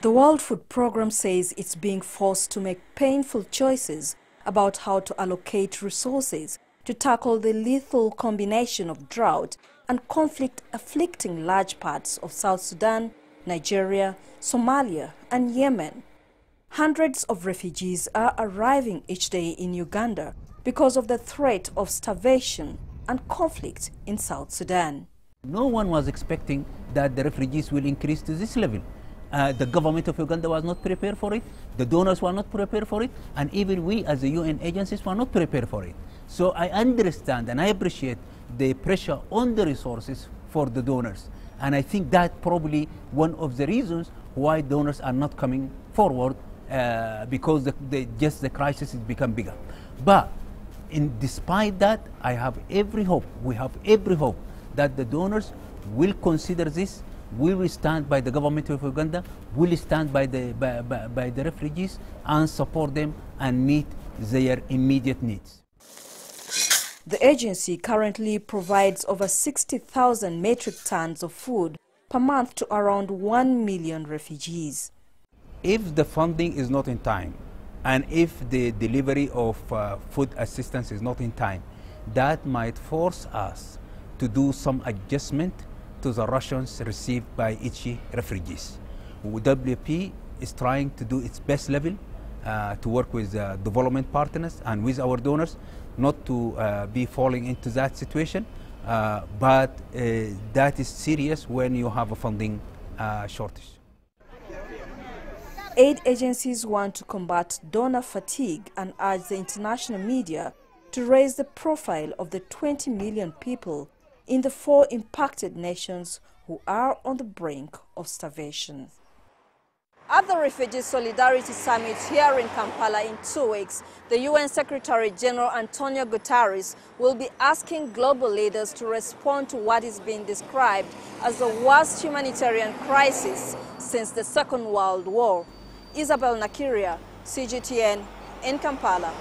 The World Food Programme says it's being forced to make painful choices about how to allocate resources to tackle the lethal combination of drought and conflict afflicting large parts of South Sudan, Nigeria, Somalia and Yemen. Hundreds of refugees are arriving each day in Uganda because of the threat of starvation and conflict in South Sudan. No one was expecting that the refugees will increase to this level. The government of Uganda was not prepared for it, the donors were not prepared for it, and even we as the UN agencies were not prepared for it. So I understand and I appreciate the pressure on the resources for the donors. And I think that probably one of the reasons why donors are not coming forward, because the crisis has become bigger. But despite that, I have every hope, we have every hope that the donors will consider this, will stand by the government of Uganda, will stand by the refugees and support them and meet their immediate needs. The agency currently provides over 60,000 metric tons of food per month to around 1 million refugees. If the funding is not in time, and if the delivery of food assistance is not in time, that might force us to do some adjustment to the rations received by each refugees. WFP is trying to do its best level to work with development partners and with our donors, not to be falling into that situation, but that is serious when you have a funding shortage. Aid agencies want to combat donor fatigue and urge the international media to raise the profile of the 20 million people in the 4 impacted nations who are on the brink of starvation. At the Refugee Solidarity Summit here in Kampala in 2 weeks, the UN Secretary General Antonio Guterres will be asking global leaders to respond to what is being described as the worst humanitarian crisis since the Second World War. Isabel, Nakirya, CGTN in Kampala.